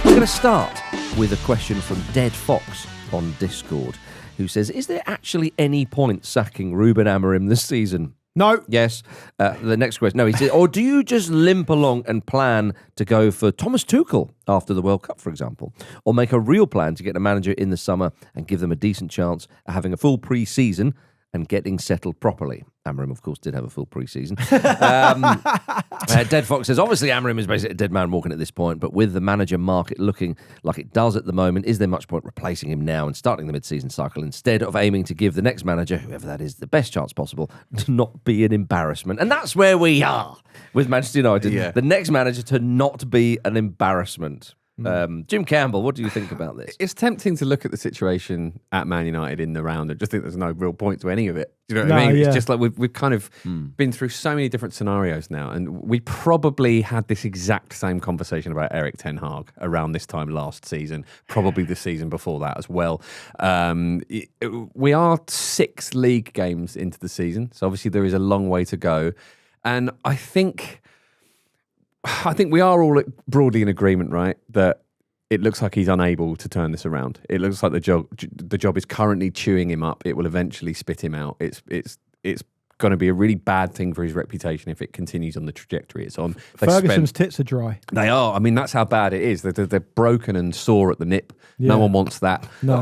We're going to start with a question from Dead Fox on Discord, who says, is there actually any point sacking Ruben Amorim this season? No. Yes. The next question. No, he said, or do you just limp along and plan to go for Thomas Tuchel after the World Cup, for example? Or make a real plan to get a manager in the summer and give them a decent chance at having a full pre-season and getting settled properly? Amorim, of course, did have a full pre-season. Dead Fox says, obviously Amorim is basically a dead man walking at this point, but with the manager market looking like it does at the moment, is there much point replacing him now and starting the mid-season cycle instead of aiming to give the next manager, whoever that is, the best chance possible to not be an embarrassment? And that's where we are with Manchester United. Yeah. The next manager to not be an embarrassment. Jim Campbell, what do you think about this? It's tempting to look at the situation at Man United in the round and just think there's no real point to any of it. Do you know what I mean? Yeah. It's just like we've kind of been through so many different scenarios now, and we probably had this exact same conversation about Erik ten Hag around this time last season, probably the season before that as well. We are 6 league games into the season, so obviously there is a long way to go, and I think we are all broadly in agreement, right, that it looks like he's unable to turn this around. It looks like the job is currently chewing him up. It will eventually spit him out. It's going to be a really bad thing for his reputation if it continues on the trajectory it's on. Ferguson's tits are dry. They are. I mean, that's how bad it is. They're broken and sore at the nip. Yeah. No one wants that. No.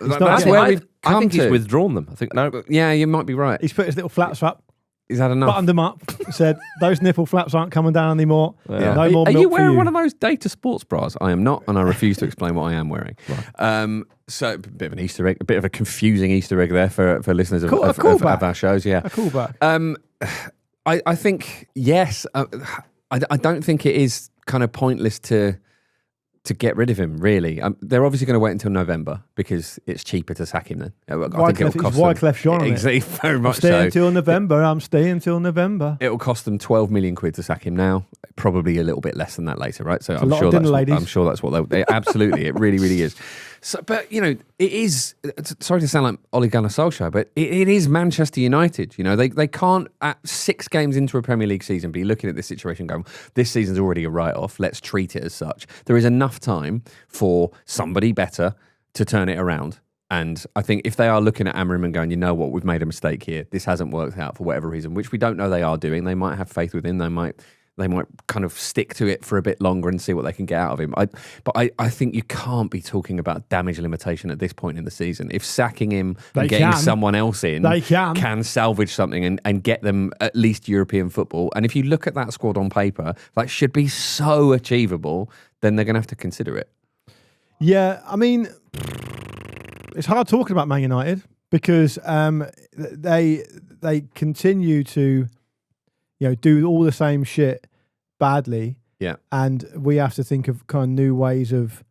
That's where we've come I think to. he's withdrawn them. I think no. Yeah, you might be right. He's put his little flaps up. He's had enough. Buttoned them up. Said, those nipple flaps aren't coming down anymore. Yeah. No more milk for you. Are you wearing one of those data sports bras? I am not, and I refuse to explain what I am wearing. Right. So a bit of an Easter egg, a bit of a confusing Easter egg there for listeners of our shows. Yeah, a callback. I think yes. I don't think it is kind of pointless to get rid of him, really. They're obviously going to wait until November because it's cheaper to sack him then. I think it'll cost them... Wyclef Jean, exactly, very much so. I'm staying till November. It'll cost them 12 million quid to sack him now. Probably a little bit less than that later, right? So I'm sure that's what they'll... Absolutely, it really, really is. So, but, you know, it is... Sorry to sound like Ole Gunnar Solskjaer, but it is Manchester United. You know, they can't, at 6 games into a Premier League season, be looking at this situation going, this season's already a write-off, let's treat it as such. There is enough time for somebody better to turn it around. And I think if they are looking at Amorim and going, you know what, we've made a mistake here, this hasn't worked out for whatever reason, which we don't know they are doing, they might have faith within, they might kind of stick to it for a bit longer and see what they can get out of him. But I think you can't be talking about damage limitation at this point in the season. If sacking him and getting someone else in can salvage something and get them at least European football, and if you look at that squad on paper, that should be so achievable, then they're going to have to consider it. Yeah, I mean, it's hard talking about Man United because they continue to, you know, do all the same shit badly. Yeah. And we have to think of kind of new ways of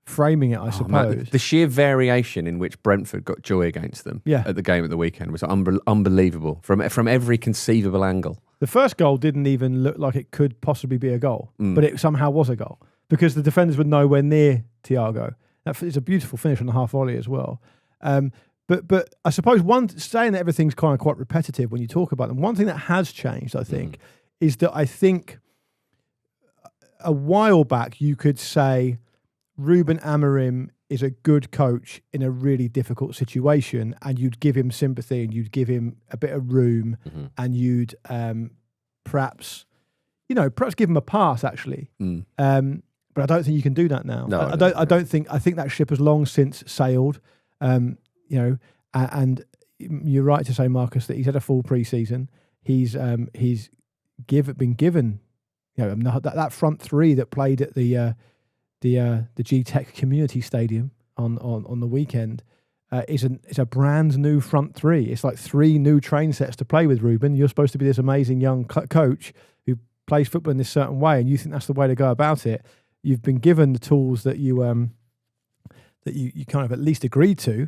framing it, I suppose. Man, the sheer variation in which Brentford got joy against them at the game at the weekend was unbelievable from every conceivable angle. The first goal didn't even look like it could possibly be a goal, but it somehow was a goal because the defenders were nowhere near Thiago. It's a beautiful finish on the half volley as well. But I suppose saying that everything's kind of quite repetitive when you talk about them, one thing that has changed, I think, is that I think a while back you could say Ruben Amorim is a good coach in a really difficult situation, and you'd give him sympathy and you'd give him a bit of room, and you'd perhaps give him a pass actually. But I don't think you can do that now. No, I think that ship has long since sailed. And you're right to say, Marcus, that he's had a full pre-season. He's been given, you know, that front three that played at the G-Tech Community Stadium on the weekend is a brand new front three. It's like 3 new train sets to play with. Ruben, you're supposed to be this amazing young coach who plays football in this certain way, and you think that's the way to go about it. You've been given the tools that you kind of at least agreed to.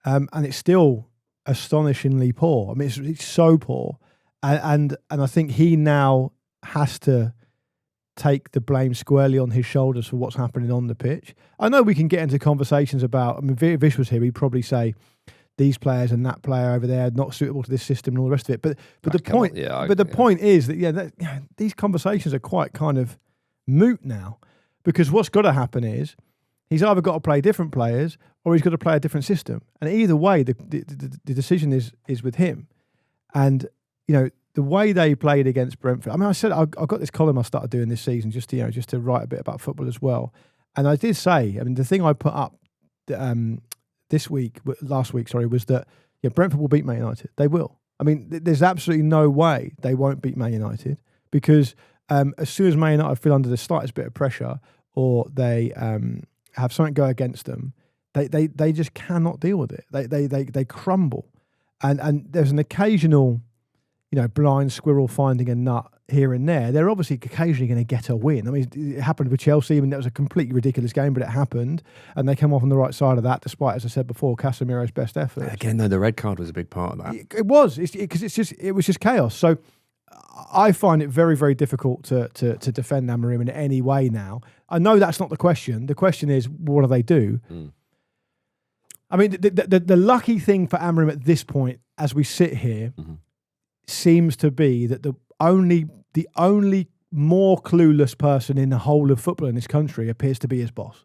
And it's still astonishingly poor. I mean, it's so poor. And I think he now has to take the blame squarely on his shoulders for what's happening on the pitch. I know we can get into conversations about, I mean, Vish was here, he'd probably say these players and that player over there are not suitable to this system and all the rest of it. But the point is that these conversations are quite kind of moot now, Because what's got to happen is he's either got to play different players or he's got to play a different system. And either way, the decision is with him. And, the way they played against Brentford, I mean, I said I've got this column I started doing this season just to write a bit about football as well. And I did say, I mean, the thing I put up last week, was that Brentford will beat Man United. They will. I mean, there's absolutely no way they won't beat Man United because as soon as Man United feel under the slightest bit of pressure or they have something go against them, they just cannot deal with it. They crumble, and there's an occasional, blind squirrel finding a nut here and there. They're obviously occasionally going to get a win. I mean, it happened with Chelsea, and that was a completely ridiculous game, but it happened, and they came off on the right side of that, despite, as I said before, Casemiro's best effort. Again, though, the red card was a big part of that. It was, because it was just chaos. So I find it very, very difficult to defend Amorim in any way now. I know that's not the question. The question is, what do they do? I mean, the lucky thing for Amorim at this point, as we sit here, seems to be that the only more clueless person in the whole of football in this country appears to be his boss.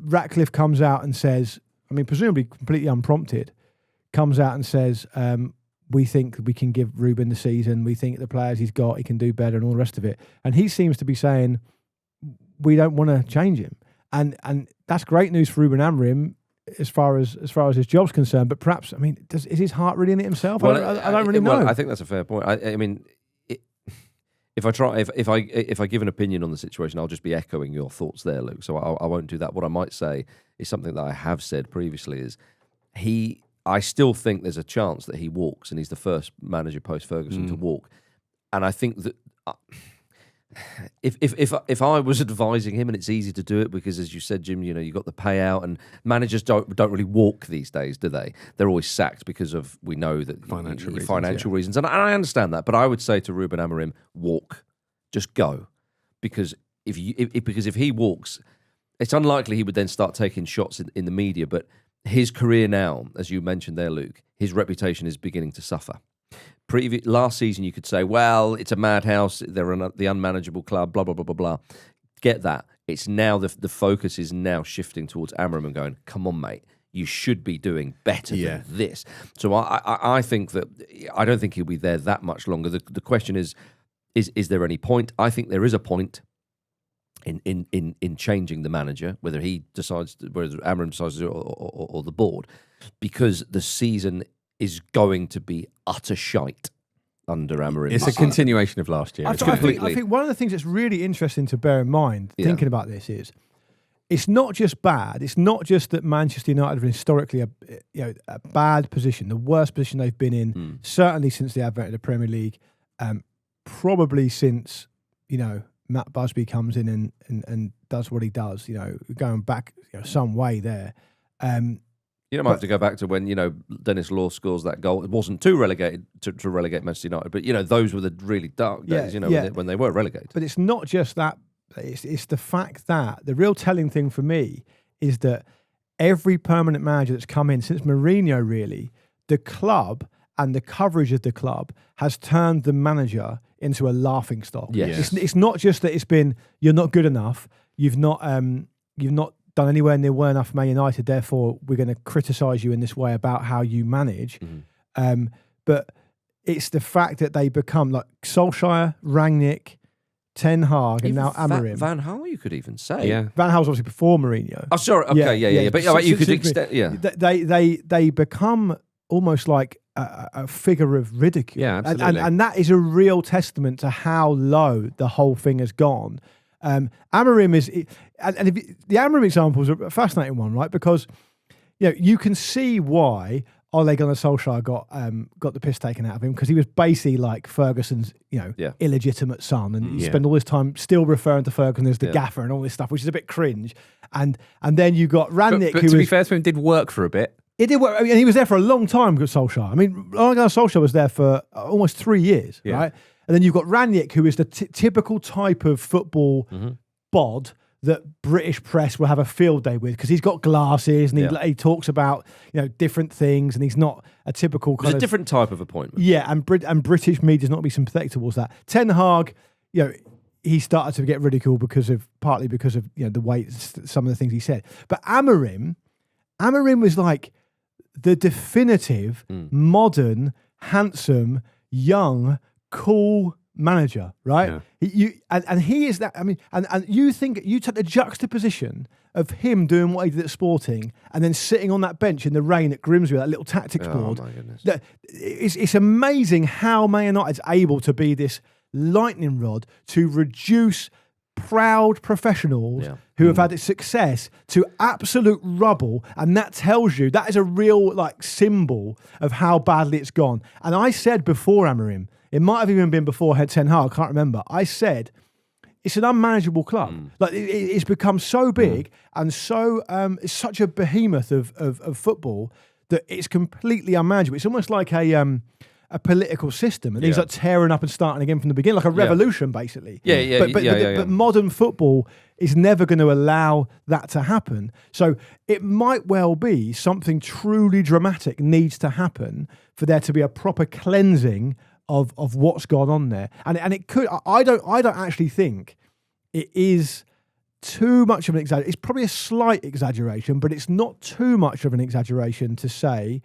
Ratcliffe comes out and says, I mean, presumably completely unprompted, comes out and says, we think we can give Ruben the season. We think the players he's got, he can do better and all the rest of it. And he seems to be saying, we don't want to change him. And that's great news for Ruben Amorim as far as his job's concerned. But perhaps, I mean, is his heart really in it himself? Well, I don't really know. Well, I think that's a fair point. I mean, if I give an opinion on the situation, I'll just be echoing your thoughts there, Luke. So I won't do that. What I might say is something that I have said previously: is I still think there's a chance that he walks, and he's the first manager post Ferguson to walk. And I think that if I was advising him, and it's easy to do it because, as you said, Jim, you got the payout, and managers don't really walk these days, do they? They're always sacked because of, we know that financial reasons, and I understand that. But I would say to Ruben Amorim, walk, just go, because if he walks, it's unlikely he would then start taking shots in the media. But his career now, as you mentioned there, Luke, his reputation is beginning to suffer. Last season, you could say, well, it's a madhouse, they're the unmanageable club, blah, blah, blah, blah, blah. Get that. It's now, the focus is now shifting towards Amorim and going, come on, mate, you should be doing better than this. So I think that, I don't think he'll be there that much longer. The question is there any point? I think there is a point in changing the manager, whether Amorim decides to, or the board, because the season is going to be utter shite under Amorim. It's a continuation of last year. I think one of the things that's really interesting to bear in mind, thinking about this, is it's not just bad. It's not just that Manchester United have historically a bad position, the worst position they've been in, certainly since the advent of the Premier League, probably since Matt Busby comes in and does what he does. Going back some way there. You might have to go back to when, Dennis Law scores that goal. It wasn't to relegate Manchester United, but, those were the really dark days, when they were relegated. But it's not just that. It's the fact that the real telling thing for me is that every permanent manager that's come in since Mourinho, really, the club and the coverage of the club has turned the manager into a laughing stock. Yes. It's not just that it's been, you're not good enough, you've not done anywhere near well enough for Man United, therefore we're going to criticise you in this way about how you manage. But it's the fact that they become like Solskjaer, Rangnick, Ten Hag, and now Amorim. Van Gaal, you could even say. Yeah. Van Gaal was obviously before Mourinho. Oh, sorry. Okay, yeah. But you could extend. Yeah. They become almost like a figure of ridicule. Yeah, absolutely. And that is a real testament to how low the whole thing has gone. Amorim is, and the Amorim example is a fascinating one, right? Because you can see why Ole Gunnar Solskjaer got the piss taken out of him, because he was basically like Ferguson's illegitimate son, and he spent all this time still referring to Ferguson as the gaffer and all this stuff, which is a bit cringe. And then you got Rangnick, but to be fair to him, did work for a bit. It did work. I mean, he was there for a long time with Solskjaer. I mean, Ole Gunnar Solskjaer was there for almost 3 years, right? And then you've got Rangnick, who is the typical type of football bod that British press will have a field day with, because he's got glasses and he talks about different things, and he's not a typical kind of... It's a different type of appointment. Yeah, and British media does not be sympathetic towards that. Ten Hag, he started to get ridiculed partly because of the way some of the things he said. But Amorim was like the definitive, modern, handsome, young, cool manager, right? Yeah. He is that. I mean, and you take the juxtaposition of him doing what he did at Sporting and then sitting on that bench in the rain at Grimsby, that little tactics board. My goodness. It's amazing how Man United's able to be this lightning rod to reduce proud professionals who have had success to absolute rubble, and that tells you that is a real symbol of how badly it's gone. And I said before Amorim, it might have even been before Ten Hag, I can't remember. I said it's an unmanageable club. It's become so big and so it's such a behemoth of football that it's completely unmanageable. It's almost like a political system, and things like tearing up and starting again from the beginning, like a revolution, basically. But modern football is never going to allow that to happen. So it might well be something truly dramatic needs to happen for there to be a proper cleansing of what's gone on there, and it could. I don't actually think it is too much of an exaggeration. It's probably a slight exaggeration, but it's not too much of an exaggeration to say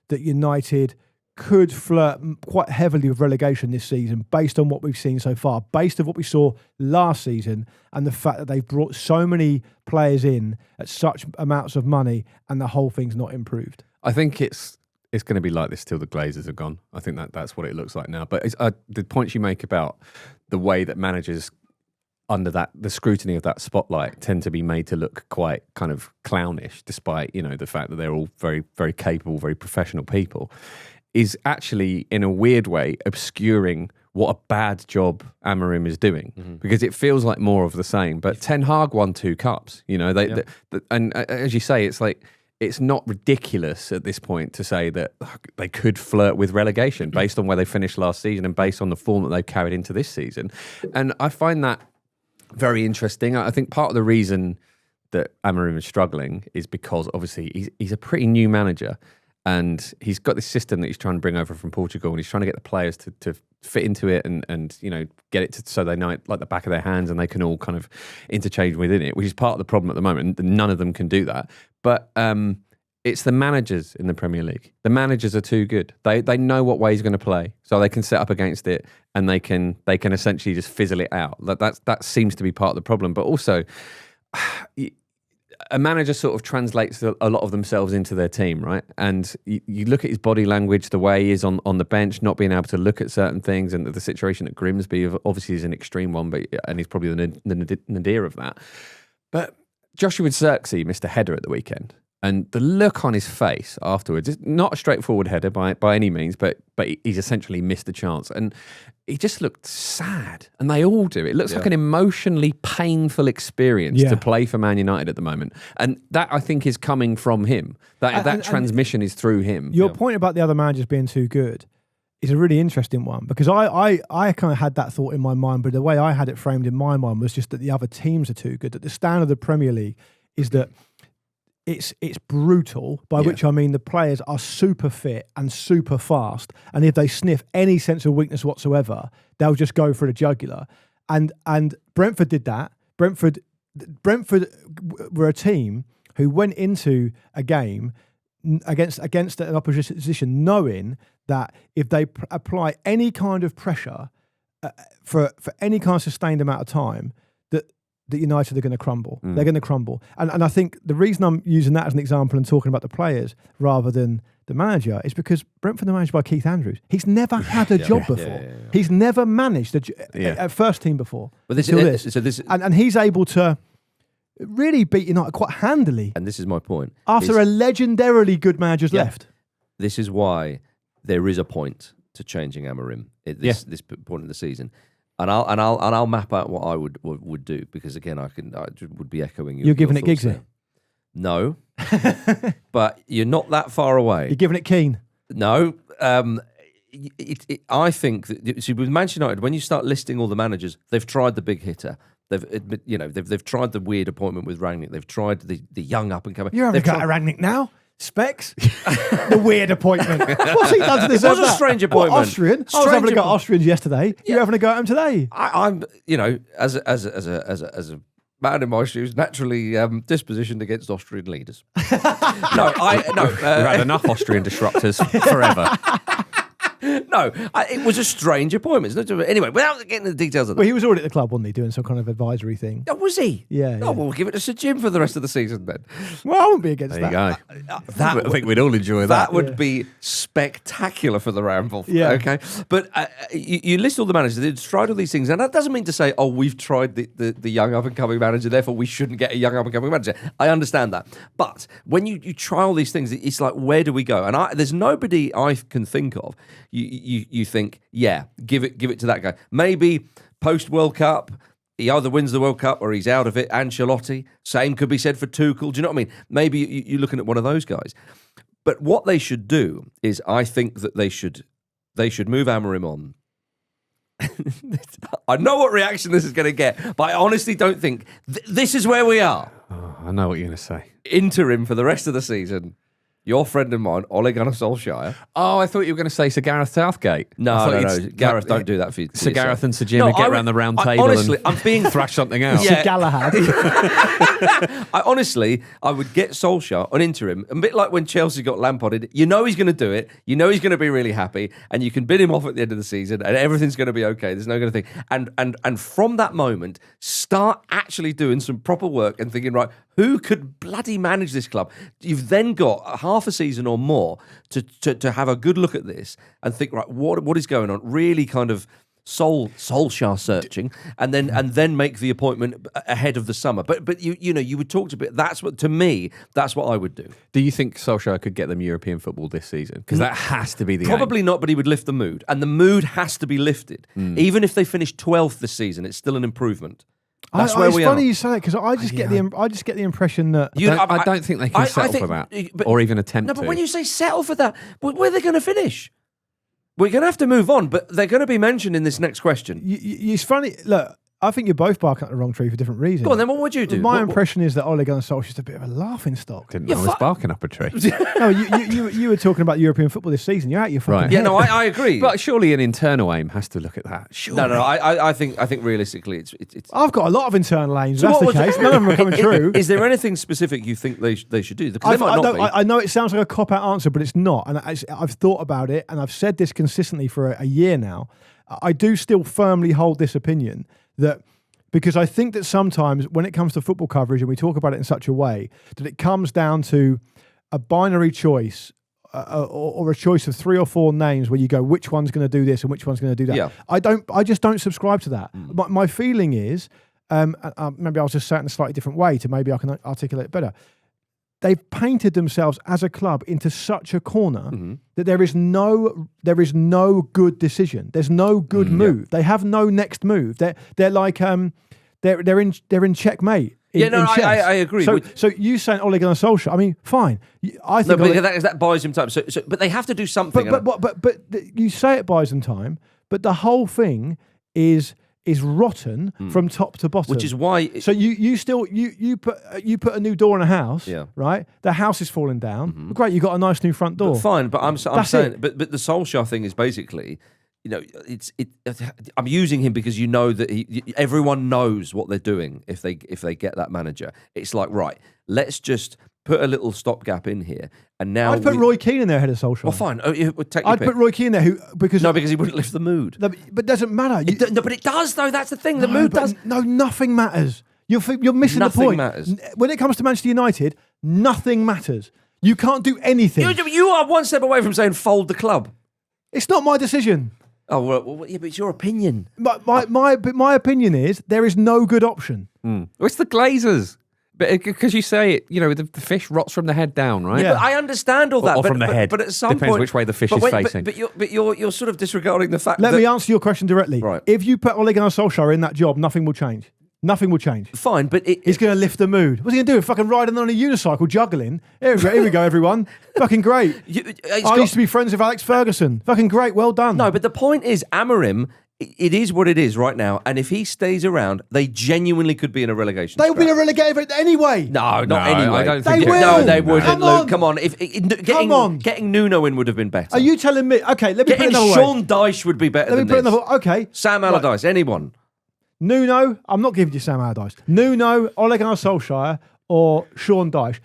that United could flirt quite heavily with relegation this season based on what we've seen so far, based on what we saw last season and the fact that they've brought so many players in at such amounts of money and the whole thing's not improved. I think it's going to be like this till the Glazers are gone. I think that's what it looks like now. But the points you make about the way that managers under the scrutiny of that spotlight tend to be made to look quite kind of clownish, despite the fact that they're all very, very capable, very professional people, is actually, in a weird way, obscuring what a bad job Amorim is doing, because it feels like more of the same. But Ten Hag won 2 cups, and as you say, it's like it's not ridiculous at this point to say that they could flirt with relegation based on where they finished last season and based on the form that they've carried into this season. And I find that very interesting. I think part of the reason that Amorim is struggling is because obviously he's a pretty new manager. And he's got this system that he's trying to bring over from Portugal, and he's trying to get the players to fit into it and get it so they know it like the back of their hands and they can all kind of interchange within it, which is part of the problem at the moment. None of them can do that. But it's the managers in the Premier League. The managers are too good. They know what way he's going to play, so they can set up against it and they can essentially just fizzle it out. That seems to be part of the problem. But also, a manager sort of translates a lot of themselves into their team, right? And you look at his body language, the way he is on the bench, not being able to look at certain things, and the situation at Grimsby obviously is an extreme one, and he's probably the nadir of that. But Joshua Zirkzee missed a header at the weekend, and the look on his face afterwards, it's not a straightforward header by any means, but he's essentially missed a chance. And he just looked sad, and they all do. It looks like an emotionally painful experience to play for Man United at the moment. And that, I think, is coming from him. That transmission is through him. Your point about the other managers being too good is a really interesting one, because I kind of had that thought in my mind, but the way I had it framed in my mind was just that the other teams are too good, that the standard of the Premier League is that it's brutal, by which I mean the players are super fit and super fast, and if they sniff any sense of weakness whatsoever, they'll just go for the jugular. And Brentford did that. Brentford were a team who went into a game against an opposition knowing that if they apply any kind of pressure for any kind of sustained amount of time, that United are going to crumble. They're going to crumble. And I think the reason I'm using that as an example and talking about the players rather than the manager is because Brentford are managed by Keith Andrews. He's never had a job before. He's never managed a first team before. But and he's able to really beat United quite handily. And this is my point. After a legendarily good manager's left. This is why there is a point to changing Amorim at this point in the season. And I'll map out what I would do, because again I would be echoing you. You're giving it Giggsy? No, but you're not that far away. You're giving it Keane? No, I think that, see, with Manchester United, when you start listing all the managers, they've tried the big hitter. They've tried the weird appointment with Rangnick. They've tried the young up and coming. You're having a go at Rangnick now. Specs? The weird appointment. What's he done to this? It was a strange appointment. Austrian? I was having a go at Austrians yesterday. Yeah. You're having a go at them today. I'm, as a man in my shoes, naturally dispositioned against Austrian leaders. We've had enough Austrian disruptors forever. It was a strange appointment. Anyway, without getting into the details of that. Well, he was already at the club, wasn't he, doing some kind of advisory thing? Oh, was he? Yeah. Oh, well, we'll give it to Sir Jim for the rest of the season then. Well, I wouldn't be against there that. You go. I think we'd all enjoy that. That would be spectacular for the Ramble. Yeah. Okay. But you list all the managers. They've tried all these things. And that doesn't mean to say, we've tried the young up-and-coming manager, therefore we shouldn't get a young up-and-coming manager. I understand that. But when you try all these things, it's like, where do we go? And there's nobody I can think of. You think, yeah, give it to that guy. Maybe post-World Cup, he either wins the World Cup or he's out of it. Ancelotti, same could be said for Tuchel. Do you know what I mean? Maybe you're looking at one of those guys. But what they should do is, I think that they should move Amorim on. I know what reaction this is going to get, but I honestly don't think this is where we are. Oh, I know what you're going to say. Interim for the rest of the season. Your friend of mine, Ole Gunnar Solskjaer. Oh, I thought you were going to say Sir Gareth Southgate. No. Gareth, don't do that for you. Sir Gareth and Sir Jim would get around the round table honestly, and I'm being thrash something out. Sir Galahad. I would get Solskjaer on interim, a bit like when Chelsea got Lamparded. You know he's going to do it. You know he's going to be really happy, and you can bid him off at the end of the season, and everything's going to be okay. There's no going to think. And from that moment, start actually doing some proper work and thinking, right, who could bloody manage this club? You've then got half a season or more to have a good look at this and think, right, what is going on? Really kind of Solskjaer searching, and then make the appointment ahead of the summer. But you would talk to bit. That's what I would do. Do you think Solskjaer could get them European football this season? Because that has to be the probably aim. Not, but he would lift the mood, and the mood has to be lifted. Even if they finish 12th this season, it's still an improvement. That's where we are. It's funny you say that, because I just get the impression that I don't think they can settle for that, or even attempt to. No, but when you say settle for that, where are they going to finish? We're going to have to move on, but they're going to be mentioned in this next question. It's funny. Look, I think you're both barking up the wrong tree for different reasons. Go on, then what would you do? My impression is that Ole Gunnar Solskjaer is a bit of a laughing stock. Didn't know I was barking up a tree. No, you were talking about European football this season. You're out your fucking head. Yeah, no, I agree. But surely an internal aim has to look at that. Surely. No, I think realistically it's. I've got a lot of internal aims. So that's the case. None of them are coming true. Is there anything specific you think they should do? I know it sounds like a cop-out answer, but it's not. And I've thought about it, and I've said this consistently for a year now. I do still firmly hold this opinion that. Because I think that sometimes when it comes to football coverage, and we talk about it in such a way, that it comes down to a binary choice or a choice of 3 or 4 names where you go, which one's going to do this and which one's going to do that. Yeah. I just don't subscribe to that. My feeling is, maybe I'll just say it in a slightly different way to maybe I can articulate it better. They've painted themselves as a club into such a corner that there is no good decision. There's no good move. Yeah. They have no next move. They're like they're in checkmate. I agree. So you saying Ole Gunnar Solskjaer? I mean, fine. I think that buys him time. So, but they have to do something. But you say it buys them time. But the whole thing is rotten from top to bottom, which is why. So you put a new door in a house, right? The house is falling down. Great, you got a nice new front door. But fine, but I'm saying, but the Solskjaer thing is basically, I'm using him because you know that everyone knows what they're doing if they get that manager. It's like, right, let's just put a little stopgap in here, and now I'd put Roy Keane in there ahead of Solskjaer. Well, fine. I'd put Roy Keane there because he wouldn't lift the mood. No, but it doesn't matter. But it does though. That's the thing. The mood does. No, nothing matters. You're missing the point. Nothing matters. When it comes to Manchester United, nothing matters. You can't do anything. You are one step away from saying fold the club. It's not my decision. Oh well, yeah, but it's your opinion. My opinion is there is no good option. Well, it's the Glazers. Because you say it, the fish rots from the head down, right? Yeah, but I understand all that. Or from the head. But at some point, depends which way the fish is facing. But you're sort of disregarding the fact. Let me answer your question directly. Right. If you put Ole Gunnar Solskjaer in that job, nothing will change. Nothing will change. Fine, but he's going to lift the mood. What's he going to do? Fucking riding on a unicycle, juggling. Here we go, everyone. Fucking great. I used to be friends with Alex Ferguson. Fucking great. Well done. No, but the point is, Amorim It is what it is right now, and if he stays around, they genuinely could be in a relegation. They will be in a relegation anyway. No, not anyway. I don't think they will. No, they wouldn't. Luke, come on. Getting Nuno in would have been better. Are you telling me? Okay, let me put it another way. Sean Dyche would be better. Okay, Sam Allardyce, anyone? Nuno. I'm not giving you Sam Allardyce. Nuno, Ole Gunnar Solskjaer, or Sean Dyche.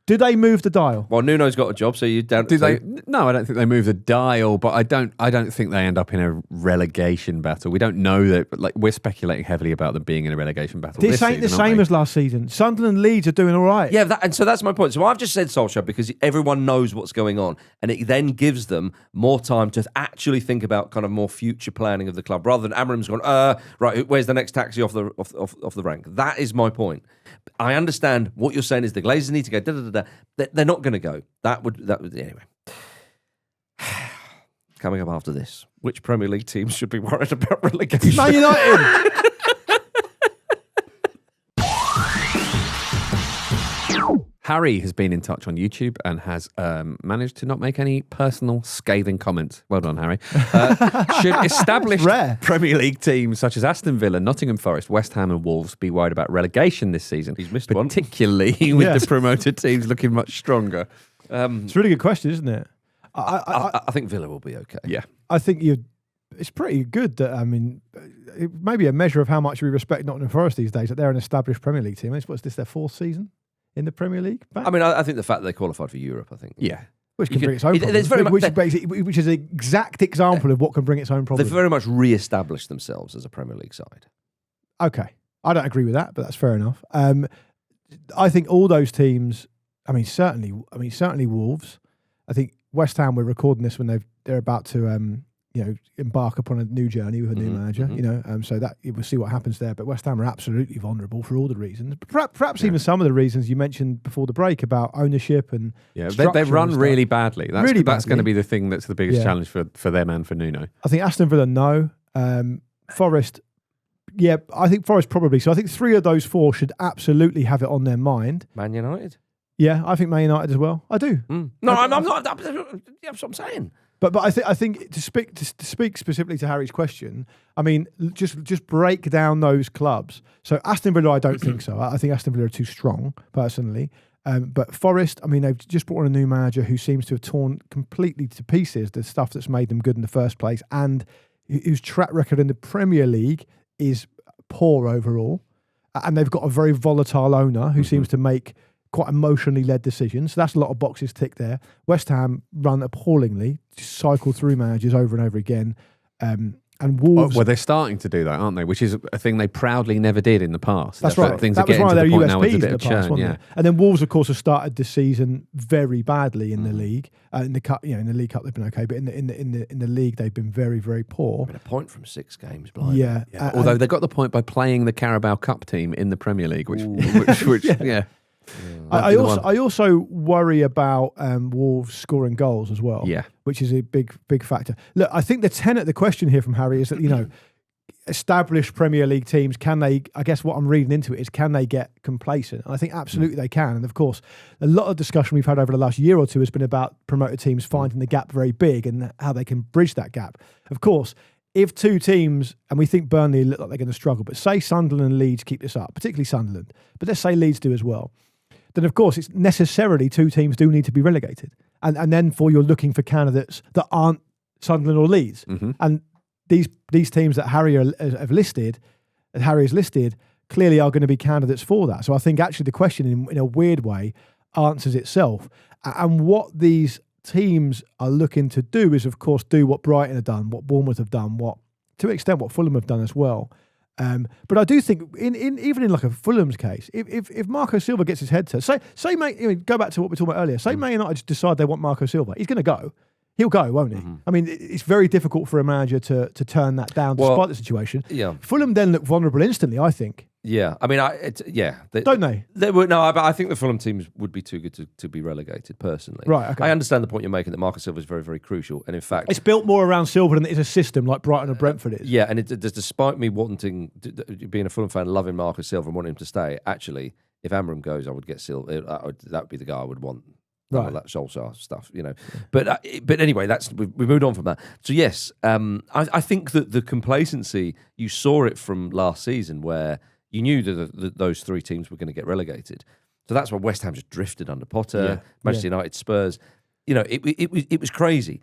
Do they move the dial? Well, Nuno's got a job, so you don't. Do they? No, I don't think they move the dial, but I don't think they end up in a relegation battle. We don't know that. Like, we're speculating heavily about them being in a relegation battle. This ain't the same as last season. Sunderland and Leeds are doing all right. Yeah, and so that's my point. So I've just said Solskjaer because everyone knows what's going on, and it then gives them more time to actually think about kind of more future planning of the club, rather than Amorim's gone, right, where's the next taxi off the rank? That is my point. I understand what you're saying is the Glazers need to go. They're not going to go. That would anyway. Coming up after this, which Premier League teams should be worried about relegation? Man United. Harry has been in touch on YouTube and has managed to not make any personal scathing comments. Well done, Harry. Should established Premier League teams such as Aston Villa, Nottingham Forest, West Ham and Wolves be worried about relegation this season? He's missed particularly with the promoted teams looking much stronger. It's a really good question, isn't it? I think Villa will be okay. Yeah. I think it's pretty good that, it may be a measure of how much we respect Nottingham Forest these days, that they're an established Premier League team. What's this, their fourth season in the Premier League? I mean, I think the fact that they qualified for Europe, I think. Yeah. Which can bring its own problems. Which is an exact example of what can bring its own problems. They've very much re-established themselves as a Premier League side. Okay. I don't agree with that, but that's fair enough. I think all those teams, certainly Wolves. I think West Ham, we're recording this when they're about to embark upon a new journey with a new manager, so that we'll see what happens there. But West Ham are absolutely vulnerable for all the reasons. Perhaps even some of the reasons you mentioned before the break about ownership and they run really badly. That's going to be the thing that's the biggest challenge for them and for Nuno. I think Aston Villa, no. Forest, I think Forest probably. So I think 3 of those 4 should absolutely have it on their mind. Man United? Yeah, I think Man United as well. I do. No, I'm not. That's what I'm saying. But I think to speak specifically to Harry's question, just break down those clubs. So Aston Villa, I don't think so. I think Aston Villa are too strong, personally. But Forest, they've just brought on a new manager who seems to have torn completely to pieces the stuff that's made them good in the first place, and whose track record in the Premier League is poor overall. And they've got a very volatile owner who seems to make quite emotionally led decisions. So that's a lot of boxes ticked there. West Ham run appallingly, just cycle through managers over and over again. And Wolves... Well, they're starting to do that, aren't they? Which is a thing they proudly never did in the past. That's right. Things that are getting was one to of the their point now with a USPs bit in of the past, churn. wasn't it? And then Wolves, of course, have started the season very badly in the league. In the cup, in the League Cup they've been okay, but in the league they've been very, very poor. A point from 6 games, blind. Yeah. Although they got the point by playing the Carabao Cup team in the Premier League, which I also worry about Wolves scoring goals as well. Yeah, which is a big factor. Look, I think the tenet of the question here from Harry is that established Premier League teams, can they? I guess what I'm reading into it is, can they get complacent? And I think absolutely they can. And of course, a lot of discussion we've had over the last year or two has been about promoted teams finding the gap very big and how they can bridge that gap. Of course, if 2 teams, and we think Burnley look like they're going to struggle, but say Sunderland and Leeds keep this up, particularly Sunderland, but let's say Leeds do as well, then of course it's necessarily 2 teams do need to be relegated. And then you're looking for candidates that aren't Sunderland or Leeds. And these teams that Harry has listed, clearly are going to be candidates for that. So I think actually the question in a weird way answers itself. And what these teams are looking to do is, of course, do what Brighton have done, what Bournemouth have done, to an extent what Fulham have done as well. But I do think, even in like a Fulham's case, if Marco Silva gets his head turned, say mate, go back to what we were talking about earlier. Say Man United decide they want Marco Silva, he's going to go. He'll go, won't he? It's very difficult for a manager to turn that down despite the situation. Yeah. Fulham then look vulnerable instantly, I think. Yeah, Don't they? I think the Fulham teams would be too good to be relegated, personally. Right, okay. I understand the point you're making that Marco Silva is very, very crucial. And in fact... It's built more around Silva than it is a system like Brighton or Brentford is. Yeah, and despite me being a Fulham fan, loving Marco Silva and wanting him to stay, actually, if Amorim goes, I would get Silva. That would be the guy I would want None of that Solskjaer stuff, But anyway, we moved on from that. So yes, I think that the complacency, you saw it from last season where you knew that those three teams were going to get relegated. So that's why West Ham just drifted under Potter, Manchester United, Spurs. It was crazy.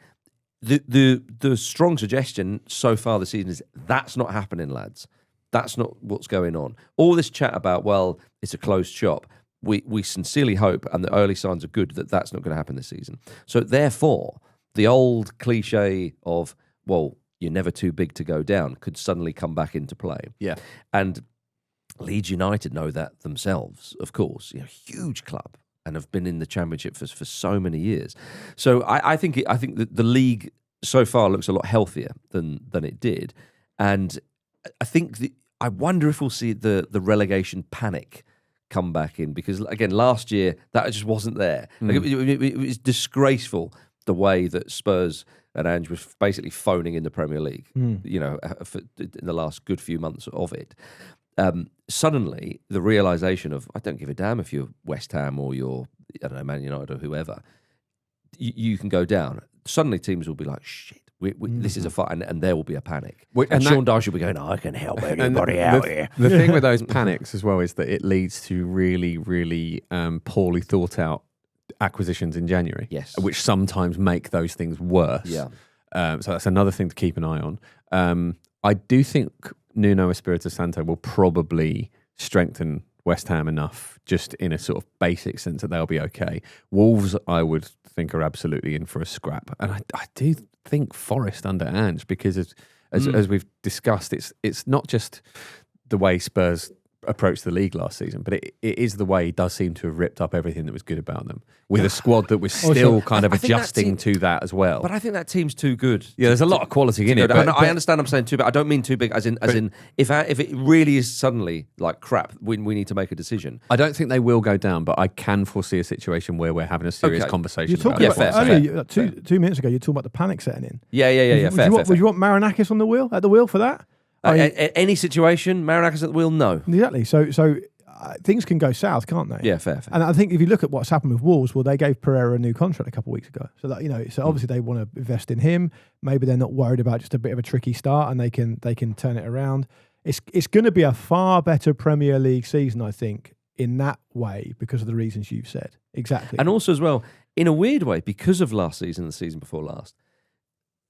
The strong suggestion so far this season is that's not happening, lads. That's not what's going on. All this chat about, well, it's a closed shop. We sincerely hope, and the early signs are good, that that's not going to happen this season. So therefore, the old cliche of, well, you're never too big to go down could suddenly come back into play. Yeah. And Leeds United know that themselves, of course. Huge club and have been in the Championship for so many years. So I think that the league so far looks a lot healthier than it did. And I think I wonder if we'll see the relegation panic come back in, because again last year that just wasn't there. It was disgraceful the way that Spurs and Ange was basically phoning in the Premier League. In the last good few months of it. Suddenly the realization of, I don't give a damn if you're West Ham or you're, I don't know, Man United or whoever, you can go down. Suddenly teams will be like, shit. This is a fight, and there will be a panic. And Sean Dyche will be going, I can help anybody out here. The thing with those panics as well is that it leads to really, really poorly thought out acquisitions in January. Yes. Which sometimes make those things worse. Yeah. So that's another thing to keep an eye on. I do think Nuno Espirito Santo will probably strengthen West Ham enough, just in a sort of basic sense, that they'll be okay. Wolves, I would think, are absolutely in for a scrap. And I do think Forest under Ange, because as we've discussed, it's not just the way Spurs approached the league last season, but it is the way he does seem to have ripped up everything that was good about them, with a squad that was still kind of adjusting to that as well. But I think that team's too good. Yeah, there's a lot of quality in it. But I understand I'm saying too big. I don't mean too big as in if it really is suddenly like crap, we need to make a decision. I don't think they will go down, but I can foresee a situation where we're having a serious conversation about it. Fair. 2 minutes ago, you were talking about the panic setting in. Yeah. Would you want Marinakis on the wheel for that? Any situation, Marinakis at the wheel, no. Exactly. So things can go south, can't they? Yeah, fair. And I think if you look at what's happened with Wolves, well, they gave Pereira a new contract a couple of weeks ago. So that so obviously they want to invest in him. Maybe they're not worried about just a bit of a tricky start, and they can turn it around. It's going to be a far better Premier League season, I think, in that way, because of the reasons you've said. Exactly. And also as well, in a weird way, because of last season and the season before last,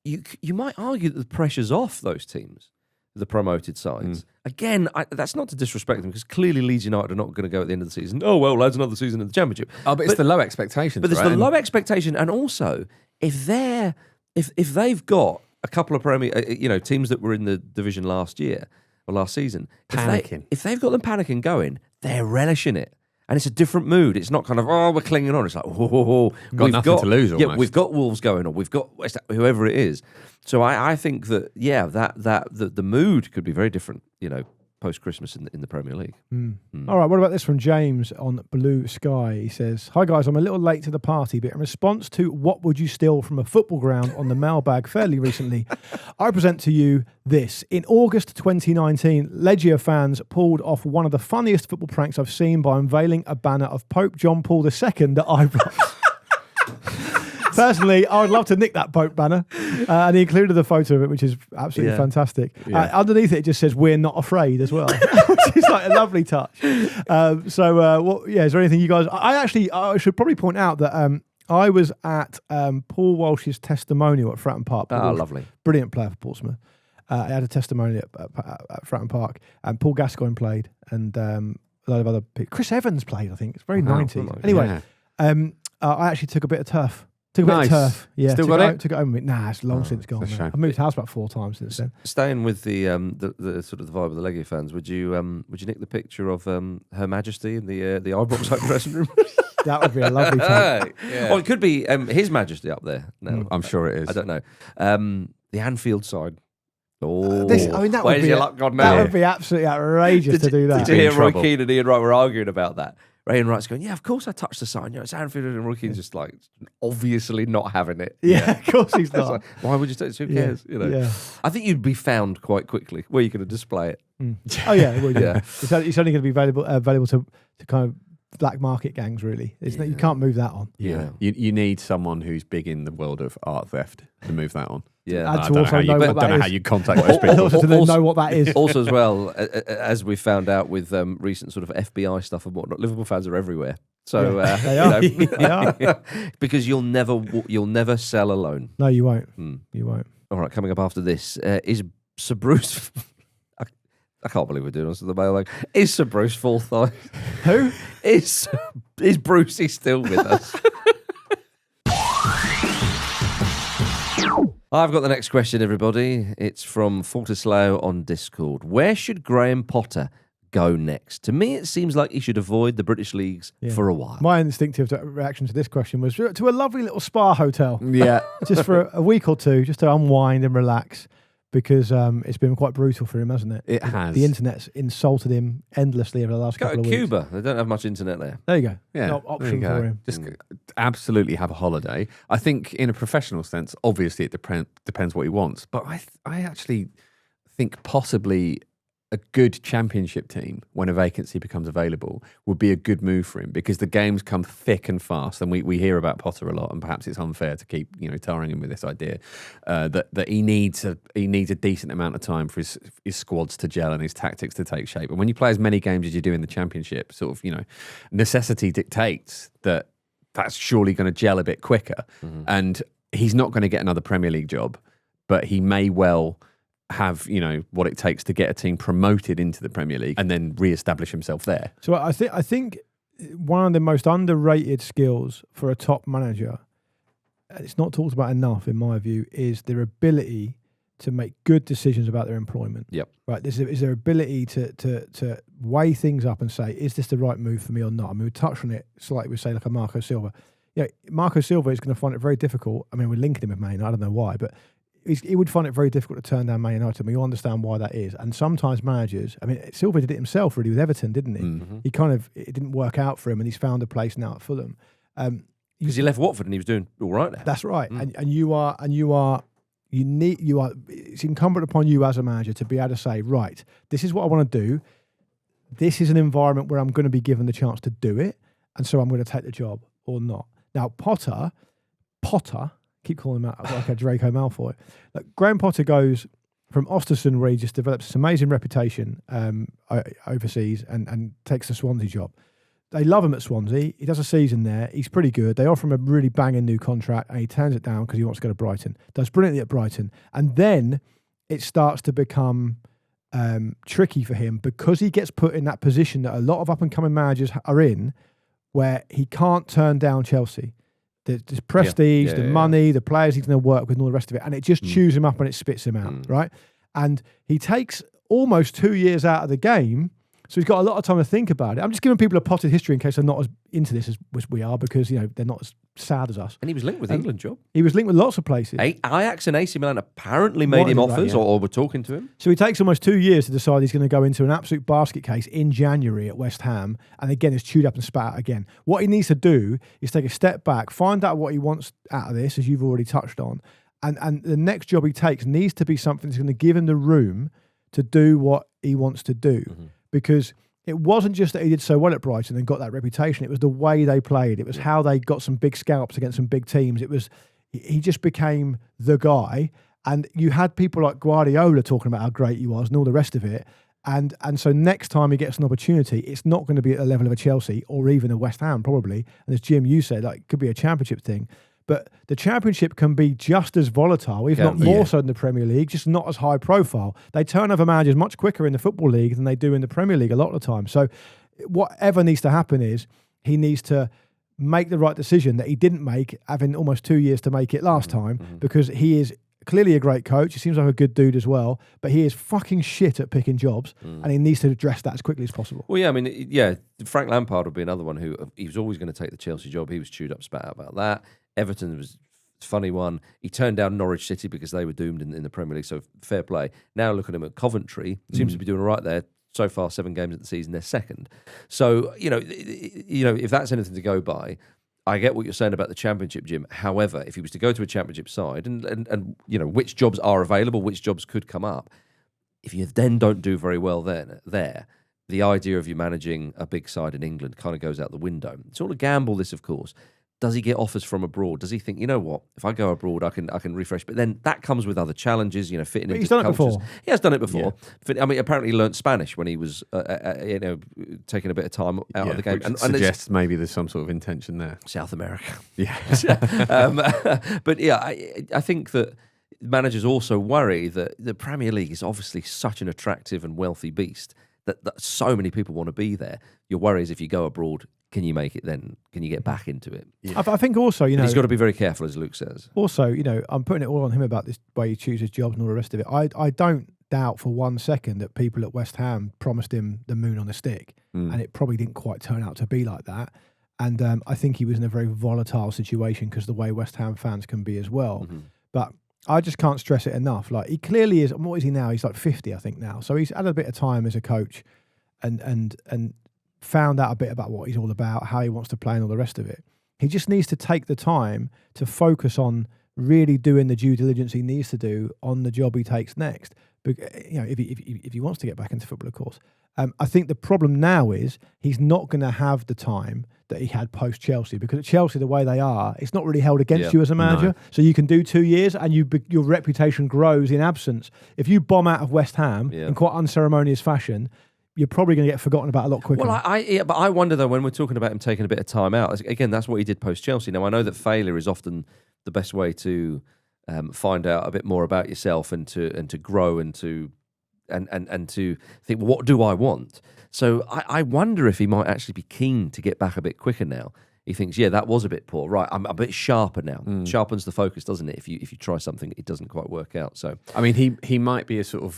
you might argue that the pressure's off those teams, the promoted sides. Again, that's not to disrespect them, because clearly Leeds United are not going to go at the end of the season, oh, well, lads, another season in the Championship. Oh, but it's the low expectations, But there's the low expectation, and also, if they've got a couple of teams that were in the division last year, or last season, panicking. If they've got them panicking going, they're relishing it. And it's a different mood. It's not kind of, we're clinging on. It's like, we've got nothing to lose almost. Yeah, we've got Wolves going on. We've got whoever it is. So I think that, the mood could be very different, post-Christmas in the Premier League. All right, what about this from James on Blue Sky? He says, hi guys, I'm a little late to the party, but in response to what would you steal from a football ground on the mailbag fairly recently, I present to you this. In August 2019, Legia fans pulled off one of the funniest football pranks I've seen by unveiling a banner of Pope John Paul II that I brought. Personally, I would love to nick that Pope banner. And he included the photo of it, which is absolutely fantastic. Yeah. Underneath it just says, we're not afraid as well, which is like a lovely touch. Is there anything you guys... I should probably point out that I was at Paul Walsh's testimonial at Fratton Park. Lovely. Brilliant player for Portsmouth. I had a testimonial at Fratton Park, and Paul Gascoigne played, and a lot of other people. Chris Evans played, I think. It's very 90s. Anyway, I actually took a bit of turf. Took a bit of turf. Yeah, still got it? Took it home with me. Nah, it's long since gone. I've moved house about 4 times since then. Staying with the sort of the vibe of the Legia fans, would you nick the picture of Her Majesty in the Ibrox home dressing room? That would be a lovely time. Or it could be His Majesty up there. No, I'm sure it is. I don't know. The Anfield side. Oh, that would be absolutely outrageous to do that. Did you hear Roy Keane and Ian Wright were arguing about that? Ian Wright's going, yeah, of course I touched the sign. It's Anfield, and Roy Keane's just like obviously not having it. Yeah, of course he's not. Like, why would you touch it? Who cares? Yeah. I think you'd be found quite quickly where you're going to display it. Oh yeah, it would. Yeah, it's only going to be available to kind of black market gangs, really. You can't move that on. Yeah. You need someone who's big in the world of art theft to move that on. Yeah, and to also know what that is. I don't know how you contact those people. Also to know what that is. Also, as well, as we found out with recent sort of FBI stuff and whatnot, Liverpool fans are everywhere. So they are. They are. Because you'll never sell alone. No, you won't. You won't. All right, coming up after this is Sir Bruce. I can't believe we're doing this with the mailbag. Is Sir Bruce Forsyth? Who is Brucey still with us? I've got the next question, everybody. It's from Fortislaw on Discord. Where should Graham Potter go next? To me, it seems like he should avoid the British leagues for a while. My instinctive reaction to this question was to a lovely little spa hotel. Yeah. Just for a week or two, just to unwind and relax, because it's been quite brutal for him, hasn't it? It has. The internet's insulted him endlessly over the last couple of weeks. Go to Cuba. They don't have much internet there. There you go. Yeah, no option for him. Just absolutely have a holiday. I think in a professional sense, obviously it depends what he wants. But I actually think possibly a good championship team, when a vacancy becomes available, would be a good move for him, because the games come thick and fast, and we hear about Potter a lot, and perhaps it's unfair to keep tarring him with this idea that he needs a decent amount of time for his squads to gel and his tactics to take shape. And when you play as many games as you do in the championship, sort of necessity dictates that that's surely going to gel a bit quicker. Mm-hmm. And he's not going to get another Premier League job, but he may well have what it takes to get a team promoted into the Premier League and then re-establish himself there. So I think one of the most underrated skills for a top manager, and it's not talked about enough in my view, is their ability to make good decisions about their employment. Yep. Right. Is their ability to weigh things up and say, is this the right move for me or not? I mean, we touched on it slightly. We say like a Marco Silva. Yeah, Marco Silva is going to find it very difficult. I mean, we're linking him with Man. I don't know why, but he would find it very difficult to turn down Man United. I mean, you understand why that is. And sometimes managers, I mean, Silva did it himself really with Everton, didn't he? Mm-hmm. It didn't work out for him, and he's found a place now at Fulham. Because he left Watford and he was doing all right there. That's right. Mm. It's incumbent upon you as a manager to be able to say, right, this is what I want to do. This is an environment where I'm going to be given the chance to do it, and so I'm going to take the job or not. Now, Potter, keep calling him out like a Draco Malfoy. Graham Potter goes from Ostersund, where he just develops this amazing reputation overseas, and takes the Swansea job. They love him at Swansea. He does a season there. He's pretty good. They offer him a really banging new contract, and he turns it down because he wants to go to Brighton. Does brilliantly at Brighton. And then it starts to become tricky for him, because he gets put in that position that a lot of up-and-coming managers are in, where he can't turn down Chelsea. The prestige, the money, the players he's going to work with, and all the rest of it. And it just chews him up and it spits him out, right? And he takes almost 2 years out of the game, so he's got a lot of time to think about it. I'm just giving people a potted history in case they're not as into this as we are, because they're not as sad as us. And he was linked with the England job. He was linked with lots of places. Ajax and AC Milan apparently made him offers, or were talking to him. So he takes almost 2 years to decide he's going to go into an absolute basket case in January at West Ham, and again is chewed up and spat out again. What he needs to do is take a step back, find out what he wants out of this, as you've already touched on, and the next job he takes needs to be something that's going to give him the room to do what he wants to do, because it wasn't just that he did so well at Brighton and got that reputation. It was the way they played. It was how they got some big scalps against some big teams. He just became the guy. And you had people like Guardiola talking about how great he was and all the rest of it. And so next time he gets an opportunity, it's not going to be at the level of a Chelsea or even a West Ham, probably. And as Jim, you said, it could be a championship thing. But the championship can be just as volatile, if not more so than the Premier League, just not as high profile. They turn over managers much quicker in the Football League than they do in the Premier League a lot of the time. So whatever needs to happen is he needs to make the right decision that he didn't make, having almost 2 years to make it last time, because he is clearly a great coach. He seems like a good dude as well, but he is fucking shit at picking jobs, and he needs to address that as quickly as possible. Well, Frank Lampard would be another one who he was always going to take the Chelsea job. He was chewed up, spat out about that. Everton was a funny one. He turned down Norwich City because they were doomed in the Premier League, so fair play. Now look at him at Coventry. Seems to be doing all right there. So far, 7 games of the season, they're second. So, if that's anything to go by, I get what you're saying about the Championship, Jim. However, if he was to go to a Championship side and which jobs are available, which jobs could come up, if you then don't do very well there, the idea of you managing a big side in England kind of goes out the window. It's all a gamble, this, of course. Does he get offers from abroad? Does he think, you know what, if I go abroad, I can refresh? But then that comes with other challenges, fitting into he's done cultures. it before. He has done it before. Yeah. I mean, apparently he learnt Spanish when he was, taking a bit of time out of the game. And suggests maybe there's some sort of intention there. South America. Yeah. But yeah, I think that managers also worry that the Premier League is obviously such an attractive and wealthy beast that so many people want to be there. Your worry is if you go abroad, can you make it then? Can you get back into it? Yeah. I think also, he's got to be very careful, as Luke says. Also, I'm putting it all on him about this way he chooses jobs and all the rest of it. I don't doubt for 1 second that people at West Ham promised him the moon on a stick, and it probably didn't quite turn out to be like that. And I think he was in a very volatile situation because the way West Ham fans can be as well. Mm-hmm. But I just can't stress it enough. Like, he clearly is. What is he now? He's like 50, I think, now. So he's had a bit of time as a coach, and found out a bit about what he's all about, how he wants to play, and all the rest of it. He just needs to take the time to focus on really doing the due diligence he needs to do on the job he takes next. But, if he wants to get back into football, of course. I think the problem now is he's not going to have the time that he had post Chelsea, because at Chelsea, the way they are, it's not really held against you as a manager. No. So you can do 2 years and your reputation grows in absence. If you bomb out of West Ham in quite unceremonious fashion, you're probably going to get forgotten about a lot quicker. Well, but I wonder, though, when we're talking about him taking a bit of time out, again, that's what he did post-Chelsea. Now, I know that failure is often the best way to find out a bit more about yourself and to grow and to think, well, what do I want? So I wonder if he might actually be keen to get back a bit quicker now. He thinks, that was a bit poor. Right, I'm a bit sharper now. Sharpens the focus, doesn't it? If you try something, it doesn't quite work out. So I mean, he might be a sort of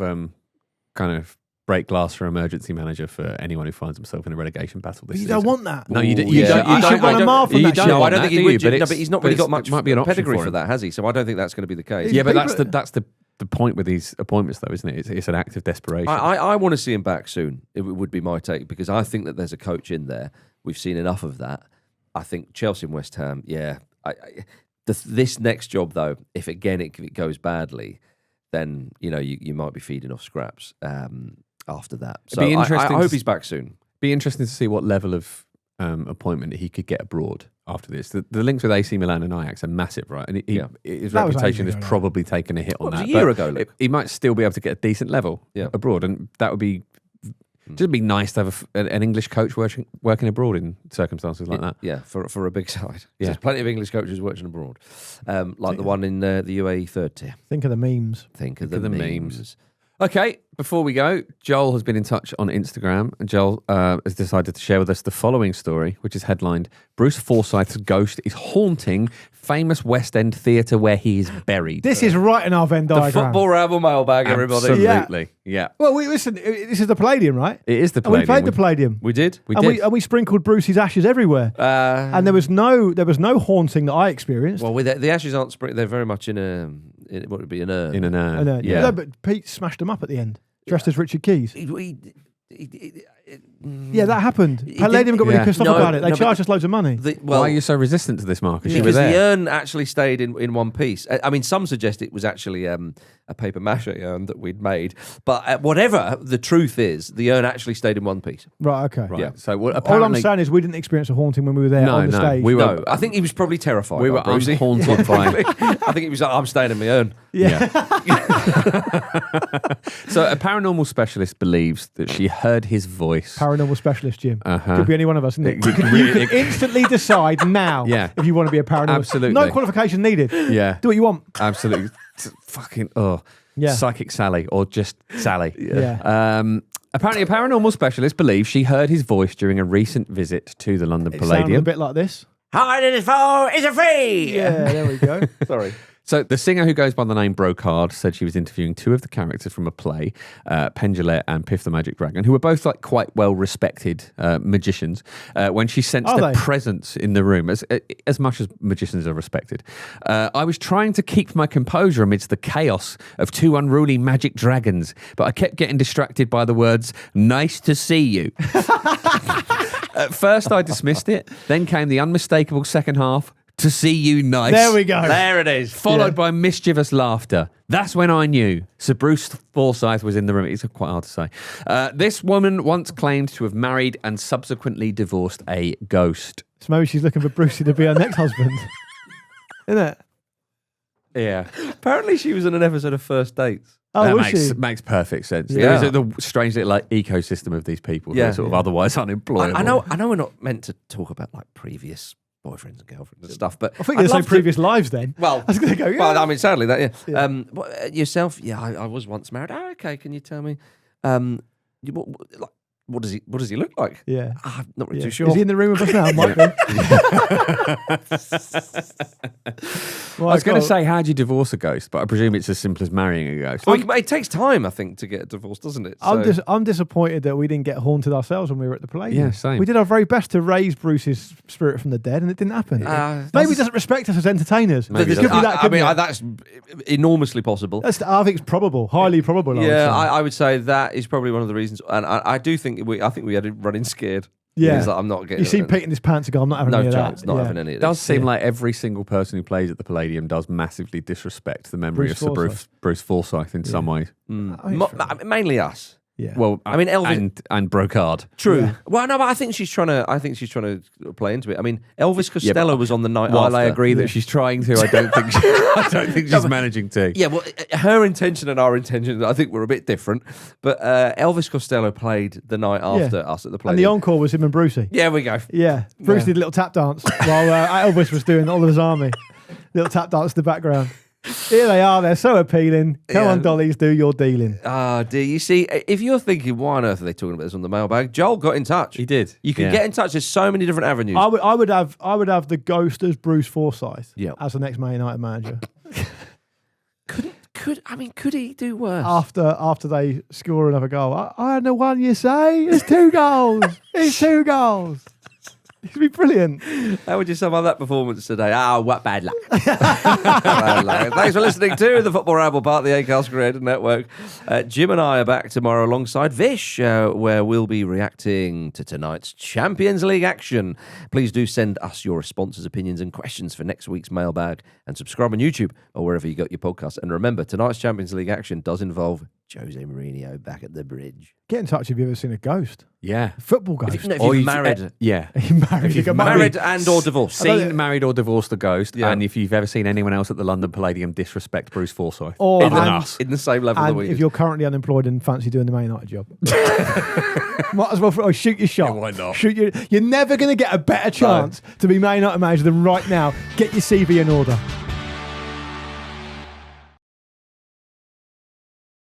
kind of break glass for emergency manager for anyone who finds himself in a relegation battle this season. You don't want that. No, you don't. You should run a mile from that. No, I don't think he would. But he's not really got much might be an pedigree for that, has he? So I don't think that's going to be the case. Yeah, but that's the point with these appointments, though, isn't it? It's an act of desperation. I want to see him back soon. It would be my take, because I think that there's a coach in there. We've seen enough of that. I think Chelsea and West Ham, this next job, though, if it goes badly, then you might be feeding off scraps after that. So I hope he's back soon. Be interesting to see what level of appointment he could get abroad after this. The links with AC Milan and Ajax are massive, right? And his reputation has probably taken a hit on that. It was a year ago. He might still be able to get a decent level abroad, and that would be just be nice to have an English coach working abroad in circumstances like that. Yeah, for a big side. Yeah. There's plenty of English coaches working abroad, like the one in the UAE third tier. Think of the memes. Think of the memes. Okay, before we go, Joel has been in touch on Instagram, and Joel has decided to share with us the following story, which is headlined, Bruce Forsyth's ghost is haunting famous West End theatre where he is buried. This is right in our Venn diagram. The football Ramble mailbag, everybody. Absolutely, yeah. Well, listen, this is the Palladium, right? It is the Palladium. And we played the Palladium. We did. And we sprinkled Bruce's ashes everywhere. And there was no haunting that I experienced. Well, the ashes aren't they're very much in what would be an urn. In an urn. Yeah. No, but Pete smashed them up at the end, dressed as Richard Keys. Yeah, that happened. Palladium got really pissed off about it. They charged us loads of money. Why are you so resistant to this, Marcus? Because the urn actually stayed in one piece. I mean, some suggest it was actually a paper mache urn that we'd made. But whatever the truth is, the urn actually stayed in one piece. Right, okay. Right. Yeah. So all I'm saying is we didn't experience a haunting when we were there on the stage. No, I think he was probably terrified. We were unhaunted by I think he was like, I'm staying in my urn. Yeah. So a paranormal specialist believes that she heard his voice. Paranormal specialist, Jim. Could be any one of us, isn't it? You can instantly decide now if you want to be a paranormal. Absolutely. No qualification needed. Yeah. Do what you want. Absolutely. Fucking, Psychic Sally, or just Sally. Yeah. Apparently, a paranormal specialist believes she heard his voice during a recent visit to the London Palladium. A bit like this. Hard in his fall is a free. Yeah, there we go. Sorry. So the singer, who goes by the name Brocard, said she was interviewing two of the characters from a play, Pendulette and Piff the Magic Dragon, who were both like quite well-respected magicians, when she sensed a presence in the room, as much as magicians are respected. I was trying to keep my composure amidst the chaos of two unruly magic dragons, but I kept getting distracted by the words, "Nice to see you." At first I dismissed it, then came the unmistakable second half, to see you nice. There we go. There it is. Followed by mischievous laughter. That's when I knew Sir Bruce Forsyth was in the room. It's quite hard to say. This woman once claimed to have married and subsequently divorced a ghost. So maybe she's looking for Brucey to be her next husband. Isn't it? Yeah. Apparently she was in an episode of First Dates. Oh, was she? Makes perfect sense. Yeah. There's the strange little ecosystem of these people who are sort of otherwise unemployable. I know we're not meant to talk about like previous boyfriends and girlfriends and stuff, but I think you're saying previous lives then. Well, I was going to go, yeah. Well, I mean, sadly that, Yeah. Yourself, I was once married. Oh, okay, can you tell me, what does he look like? Yeah. I'm not really Yeah. too sure. Is he in the room with us now? Might be. I was going to say, how do you divorce a ghost? But I presume it's as simple as marrying a ghost. Well, it takes time, I think, to get a divorce, doesn't it? I'm disappointed that we didn't get haunted ourselves when we were at the Palladium. Yeah, same. We did our very best to raise Bruce's spirit from the dead, and it didn't happen. Maybe he doesn't respect us as entertainers. Maybe Could be that, that's enormously possible. I think it's probable, highly probable. I would say that is probably one of the reasons, and I do think we had it running scared. Yeah, like, I'm not getting. You see Pete in his pants and go, I'm not having any of that. No chance, not having any of It this. does seem like every single person who plays at the Palladium does massively disrespect the memory of Sir Bruce Forsyth in some ways. Mainly us. Yeah. Well, I mean, Elvis and Brocard. True. Yeah. Well, no, but I think she's trying to play into it. I mean, Elvis Costello was on the night While after. I agree that she's trying to, I don't think she's managing to. Yeah, well, her intention and our intention, I think, were a bit different. But Elvis Costello played the night after us at the Palladium. And the encore was him and Brucey. Yeah, we go. Yeah. Bruce did a little tap dance while Elvis was doing Oliver's Army. Little tap dance in the background. Here they are. They're so appealing. Come on, dollies, do your dealing. Ah, dear. You see, if you're thinking, why on earth are they talking about this on the mailbag? Joel got in touch. He did. You can get in touch. There's so many different avenues. I would have the ghost as Bruce Forsyth as the next Man United manager. Could he do worse? After they score another goal. I had the one you say. It's 2 goals. It's 2 goals. It'd be brilliant. How would you sum up that performance today? What bad luck. Bad luck. Thanks for listening to the Football Ramble, part of the Acast Creator Network. Jim and I are back tomorrow alongside Vish, where we'll be reacting to tonight's Champions League action. Please do send us your responses, opinions and questions for next week's mailbag, and subscribe on YouTube or wherever you got your podcasts. And remember, tonight's Champions League action does involve Jose Mourinho back at the bridge. Get in touch if you've ever seen a ghost. Yeah. Football ghost. If you're married. Yeah. Married and or divorced. Married or divorced the ghost. Yeah. And if you've ever seen anyone else at the London Palladium disrespect Bruce Forsyth. Or in the same level and that we if you're currently unemployed and fancy doing the Man United job. Might as well shoot your shot. Yeah, why not? You're never going to get a better chance to be Man United manager than right now. Get your CV in order.